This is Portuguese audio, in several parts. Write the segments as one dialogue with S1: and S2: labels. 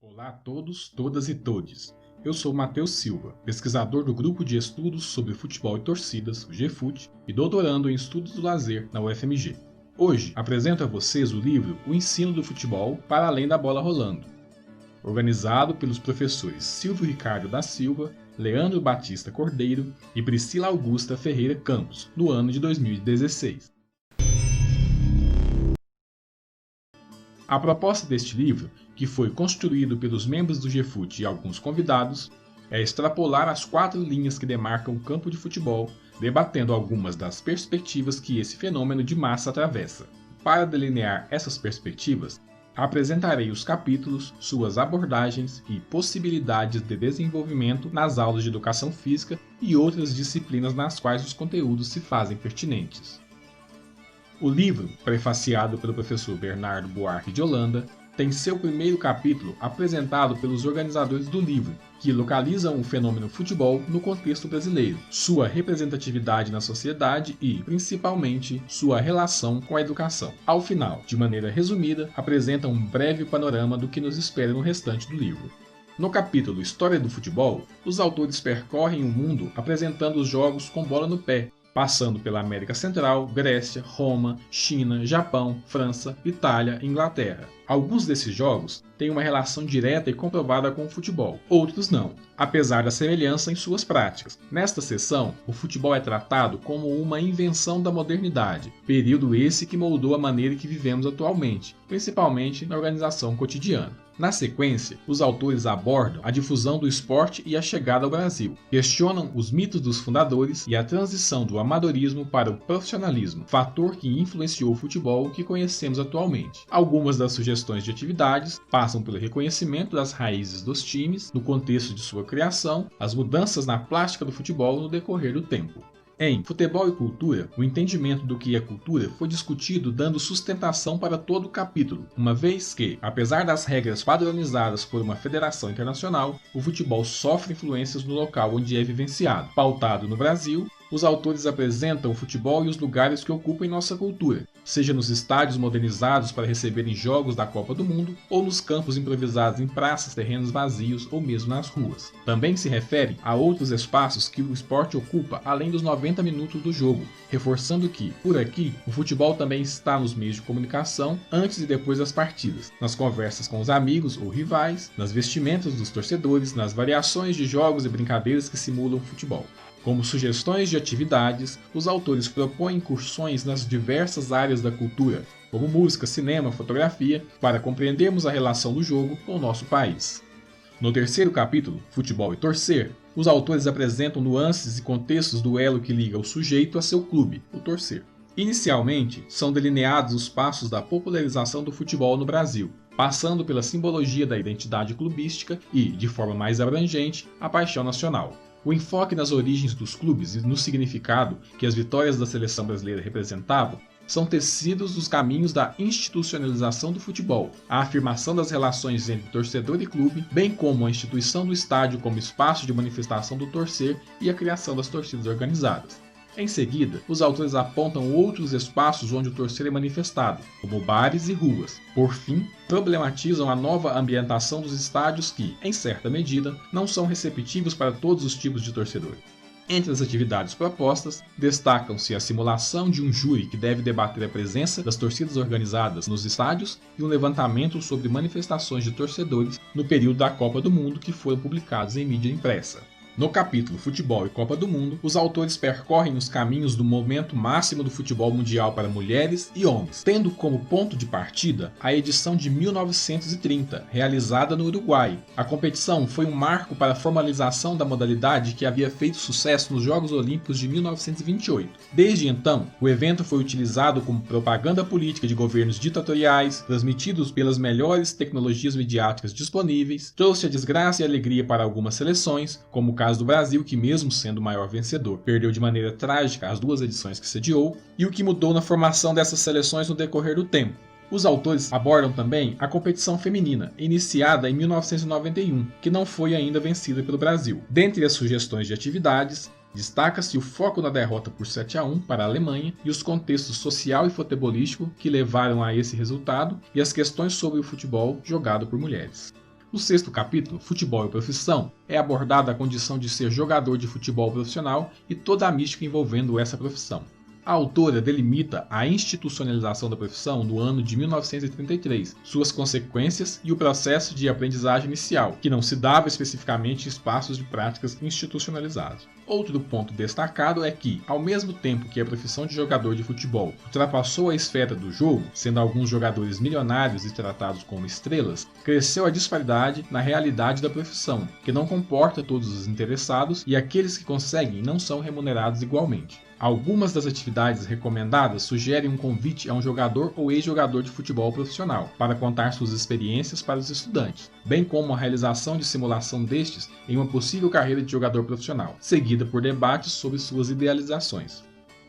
S1: Olá a todos, todas e todes. Eu sou Matheus Silva, pesquisador do Grupo de Estudos sobre Futebol e Torcidas, o GFUT, e doutorando em Estudos do Lazer na UFMG. Hoje apresento a vocês o livro O Ensino do Futebol para Além da Bola Rolando, organizado pelos professores Silvio Ricardo da Silva, Leandro Batista Cordeiro e Priscila Augusta Ferreira Campos, no ano de 2016. A proposta deste livro, que foi construído pelos membros do GFUT e alguns convidados, é extrapolar as 4 linhas que demarcam o campo de futebol, debatendo algumas das perspectivas que esse fenômeno de massa atravessa. Para delinear essas perspectivas, apresentarei os capítulos, suas abordagens e possibilidades de desenvolvimento nas aulas de educação física e outras disciplinas nas quais os conteúdos se fazem pertinentes. O livro, prefaciado pelo professor Bernardo Buarque de Holanda, tem seu primeiro capítulo apresentado pelos organizadores do livro, que localizam o fenômeno futebol no contexto brasileiro, sua representatividade na sociedade e, principalmente, sua relação com a educação. Ao final, de maneira resumida, apresentam um breve panorama do que nos espera no restante do livro. No capítulo História do Futebol, os autores percorrem o mundo apresentando os jogos com bola no pé, passando pela América Central, Grécia, Roma, China, Japão, França, Itália e Inglaterra. Alguns desses jogos têm uma relação direta e comprovada com o futebol, outros não, apesar da semelhança em suas práticas. Nesta seção, o futebol é tratado como uma invenção da modernidade, período esse que moldou a maneira que vivemos atualmente, principalmente na organização cotidiana. Na sequência, os autores abordam a difusão do esporte e a chegada ao Brasil, questionam os mitos dos fundadores e a transição do amadorismo para o profissionalismo, fator que influenciou o futebol que conhecemos atualmente. Algumas das sugestões de atividades passam pelo reconhecimento das raízes dos times no contexto de sua criação, as mudanças na plástica do futebol no decorrer do tempo. Em Futebol e Cultura, o entendimento do que é cultura foi discutido dando sustentação para todo o capítulo, uma vez que, apesar das regras padronizadas por uma federação internacional, o futebol sofre influências no local onde é vivenciado. Pautado no Brasil, os autores apresentam o futebol e os lugares que ocupam em nossa cultura, seja nos estádios modernizados para receberem jogos da Copa do Mundo, ou nos campos improvisados em praças, terrenos vazios ou mesmo nas ruas. Também se refere a outros espaços que o esporte ocupa além dos 90 minutos do jogo, reforçando que, por aqui, o futebol também está nos meios de comunicação antes e depois das partidas, nas conversas com os amigos ou rivais, nas vestimentas dos torcedores, nas variações de jogos e brincadeiras que simulam o futebol. Como sugestões de atividades, os autores propõem incursões nas diversas áreas da cultura, como música, cinema, fotografia, para compreendermos a relação do jogo com o nosso país. No terceiro capítulo, Futebol e Torcer, os autores apresentam nuances e contextos do elo que liga o sujeito a seu clube, o torcer. Inicialmente, são delineados os passos da popularização do futebol no Brasil, passando pela simbologia da identidade clubística e, de forma mais abrangente, a paixão nacional. O enfoque nas origens dos clubes e no significado que as vitórias da seleção brasileira representavam são tecidos dos caminhos da institucionalização do futebol, a afirmação das relações entre torcedor e clube, bem como a instituição do estádio como espaço de manifestação do torcer e a criação das torcidas organizadas. Em seguida, os autores apontam outros espaços onde o torcer é manifestado, como bares e ruas. Por fim, problematizam a nova ambientação dos estádios que, em certa medida, não são receptivos para todos os tipos de torcedor. Entre as atividades propostas, destacam-se a simulação de um júri que deve debater a presença das torcidas organizadas nos estádios e um levantamento sobre manifestações de torcedores no período da Copa do Mundo que foram publicados em mídia impressa. No capítulo Futebol e Copa do Mundo, os autores percorrem os caminhos do momento máximo do futebol mundial para mulheres e homens, tendo como ponto de partida a edição de 1930, realizada no Uruguai. A competição foi um marco para a formalização da modalidade que havia feito sucesso nos Jogos Olímpicos de 1928. Desde então, o evento foi utilizado como propaganda política de governos ditatoriais, transmitidos pelas melhores tecnologias midiáticas disponíveis, trouxe a desgraça e a alegria para algumas seleções, como o caso do Brasil, que mesmo sendo o maior vencedor, perdeu de maneira trágica as 2 edições que sediou, e o que mudou na formação dessas seleções no decorrer do tempo. Os autores abordam também a competição feminina, iniciada em 1991, que não foi ainda vencida pelo Brasil. Dentre as sugestões de atividades, destaca-se o foco na derrota por 7-1 para a Alemanha e os contextos social e futebolístico que levaram a esse resultado e as questões sobre o futebol jogado por mulheres. No sexto capítulo, Futebol e Profissão, é abordada a condição de ser jogador de futebol profissional e toda a mística envolvendo essa profissão. A autora delimita a institucionalização da profissão no ano de 1933, suas consequências e o processo de aprendizagem inicial, que não se dava especificamente em espaços de práticas institucionalizados. Outro ponto destacado é que, ao mesmo tempo que a profissão de jogador de futebol ultrapassou a esfera do jogo, sendo alguns jogadores milionários e tratados como estrelas, cresceu a disparidade na realidade da profissão, que não comporta todos os interessados e aqueles que conseguem não são remunerados igualmente. Algumas das atividades recomendadas sugerem um convite a um jogador ou ex-jogador de futebol profissional para contar suas experiências para os estudantes, bem como a realização de simulação destes em uma possível carreira de jogador profissional, seguida por debates sobre suas idealizações.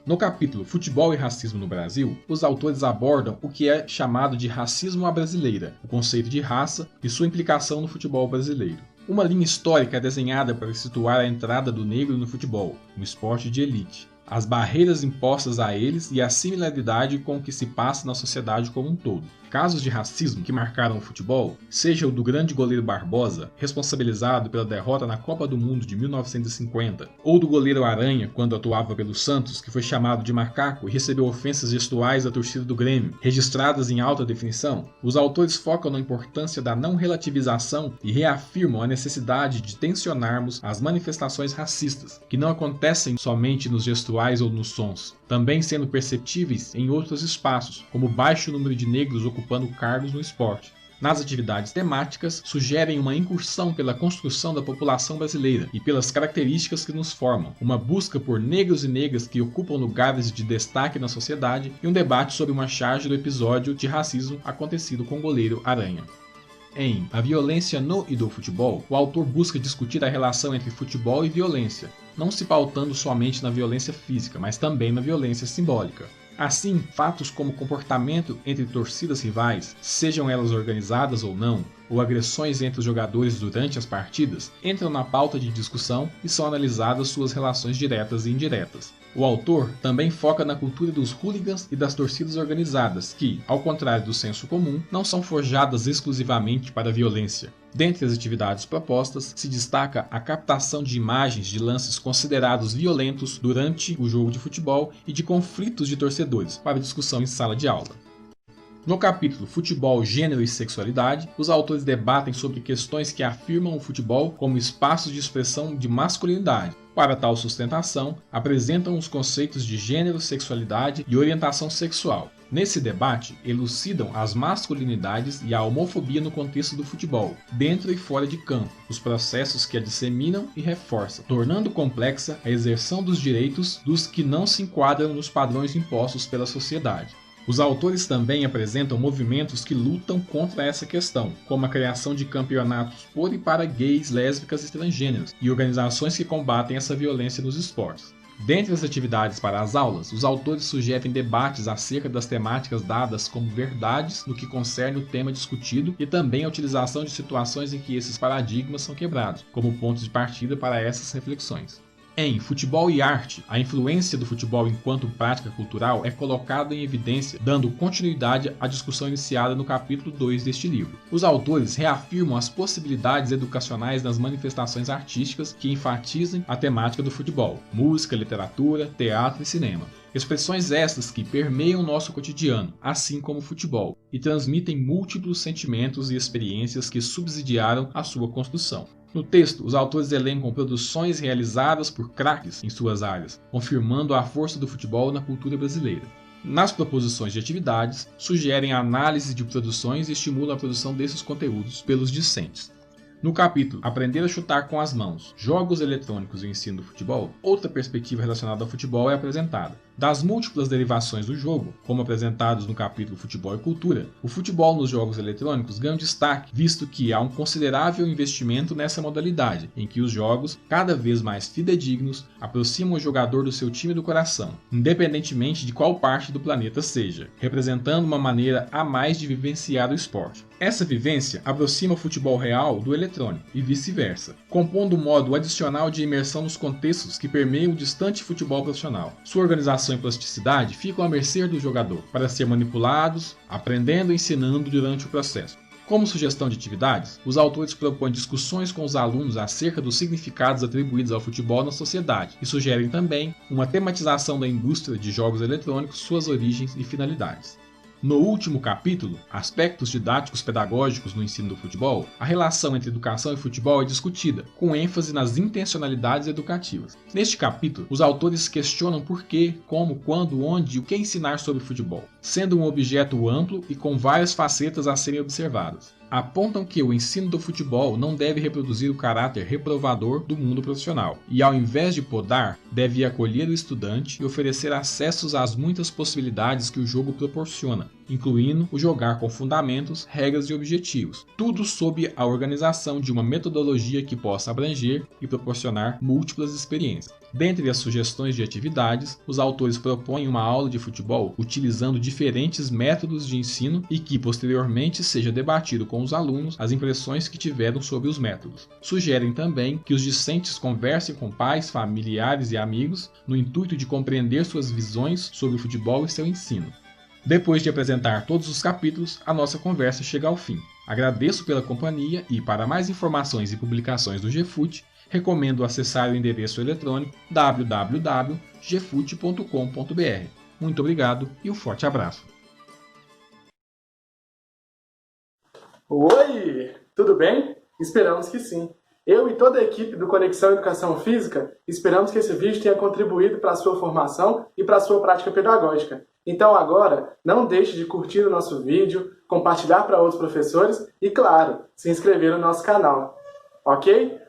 S1: No capítulo Futebol e Racismo no Brasil, os autores abordam o que é chamado de racismo à brasileira, o conceito de raça e sua implicação no futebol brasileiro. Uma linha histórica é desenhada para situar a entrada do negro no futebol, um esporte de elite, as barreiras impostas a eles e a similaridade com o que se passa na sociedade como um todo. Casos de racismo que marcaram o futebol, seja o do grande goleiro Barbosa, responsabilizado pela derrota na Copa do Mundo de 1950, ou do goleiro Aranha, quando atuava pelo Santos, que foi chamado de macaco e recebeu ofensas gestuais da torcida do Grêmio, registradas em alta definição, os autores focam na importância da não relativização e reafirmam a necessidade de tensionarmos as manifestações racistas, que não acontecem somente nos gestuais ou nos sons, também sendo perceptíveis em outros espaços, como o baixo número de negros ocupando cargos no esporte. Nas atividades temáticas, sugerem uma incursão pela construção da população brasileira e pelas características que nos formam, uma busca por negros e negras que ocupam lugares de destaque na sociedade e um debate sobre uma charge do episódio de racismo acontecido com o goleiro Aranha. Em A Violência no e do Futebol, o autor busca discutir a relação entre futebol e violência, não se pautando somente na violência física, mas também na violência simbólica. Assim, fatos como comportamento entre torcidas rivais, sejam elas organizadas ou não, ou agressões entre os jogadores durante as partidas, entram na pauta de discussão e são analisadas suas relações diretas e indiretas. O autor também foca na cultura dos hooligans e das torcidas organizadas que, ao contrário do senso comum, não são forjadas exclusivamente para a violência. Dentre as atividades propostas, se destaca a captação de imagens de lances considerados violentos durante o jogo de futebol e de conflitos de torcedores, para discussão em sala de aula. No capítulo Futebol, Gênero e Sexualidade, os autores debatem sobre questões que afirmam o futebol como espaços de expressão de masculinidade. Para tal sustentação, apresentam os conceitos de gênero, sexualidade e orientação sexual. Nesse debate, elucidam as masculinidades e a homofobia no contexto do futebol, dentro e fora de campo, os processos que a disseminam e reforçam, tornando complexa a exerção dos direitos dos que não se enquadram nos padrões impostos pela sociedade. Os autores também apresentam movimentos que lutam contra essa questão, como a criação de campeonatos por e para gays, lésbicas e transgêneros, e organizações que combatem essa violência nos esportes. Dentre as atividades para as aulas, os autores sugerem debates acerca das temáticas dadas como verdades no que concerne o tema discutido e também a utilização de situações em que esses paradigmas são quebrados, como pontos de partida para essas reflexões. Em Futebol e Arte, a influência do futebol enquanto prática cultural é colocada em evidência, dando continuidade à discussão iniciada no capítulo 2 deste livro. Os autores reafirmam as possibilidades educacionais das manifestações artísticas que enfatizem a temática do futebol, música, literatura, teatro e cinema. Expressões estas que permeiam nosso cotidiano, assim como o futebol, e transmitem múltiplos sentimentos e experiências que subsidiaram a sua construção. No texto, os autores elencam produções realizadas por craques em suas áreas, confirmando a força do futebol na cultura brasileira. Nas proposições de atividades, sugerem a análise de produções e estimulam a produção desses conteúdos pelos discentes. No capítulo Aprender a chutar com as mãos, jogos eletrônicos e o ensino do futebol, outra perspectiva relacionada ao futebol é apresentada. Das múltiplas derivações do jogo, como apresentados no capítulo Futebol e Cultura, o futebol nos jogos eletrônicos ganha um destaque, visto que há um considerável investimento nessa modalidade, em que os jogos, cada vez mais fidedignos, aproximam o jogador do seu time do coração, independentemente de qual parte do planeta seja, representando uma maneira a mais de vivenciar o esporte. Essa vivência aproxima o futebol real do eletrônico e vice-versa, compondo um modo adicional de imersão nos contextos que permeiam o distante futebol profissional. Sua organização e plasticidade ficam à mercê do jogador, para ser manipulados, aprendendo e ensinando durante o processo. Como sugestão de atividades, os autores propõem discussões com os alunos acerca dos significados atribuídos ao futebol na sociedade e sugerem também uma tematização da indústria de jogos eletrônicos, suas origens e finalidades. No último capítulo, Aspectos didáticos pedagógicos no ensino do futebol, a relação entre educação e futebol é discutida, com ênfase nas intencionalidades educativas. Neste capítulo, os autores questionam por que, como, quando, onde e o que ensinar sobre futebol, sendo um objeto amplo e com várias facetas a serem observadas. Apontam que o ensino do futebol não deve reproduzir o caráter reprovador do mundo profissional e, ao invés de podar, deve acolher o estudante e oferecer acessos às muitas possibilidades que o jogo proporciona, incluindo o jogar com fundamentos, regras e objetivos, tudo sob a organização de uma metodologia que possa abranger e proporcionar múltiplas experiências. Dentre as sugestões de atividades, os autores propõem uma aula de futebol utilizando diferentes métodos de ensino e que, posteriormente, seja debatido com os alunos as impressões que tiveram sobre os métodos. Sugerem também que os discentes conversem com pais, familiares e amigos no intuito de compreender suas visões sobre o futebol e seu ensino. Depois de apresentar todos os capítulos, a nossa conversa chega ao fim. Agradeço pela companhia e, para mais informações e publicações do GFUT, recomendo acessar o endereço eletrônico www.gfut.com.br. Muito obrigado e um forte abraço.
S2: Oi, tudo bem? Esperamos que sim. Eu e toda a equipe do Conexão Educação Física esperamos que esse vídeo tenha contribuído para a sua formação e para a sua prática pedagógica. Então agora, não deixe de curtir o nosso vídeo, compartilhar para outros professores e, claro, se inscrever no nosso canal. Ok?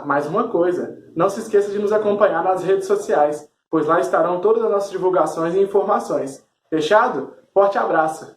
S2: Mais uma coisa, não se esqueça de nos acompanhar nas redes sociais, pois lá estarão todas as nossas divulgações e informações. Fechado? Forte abraço!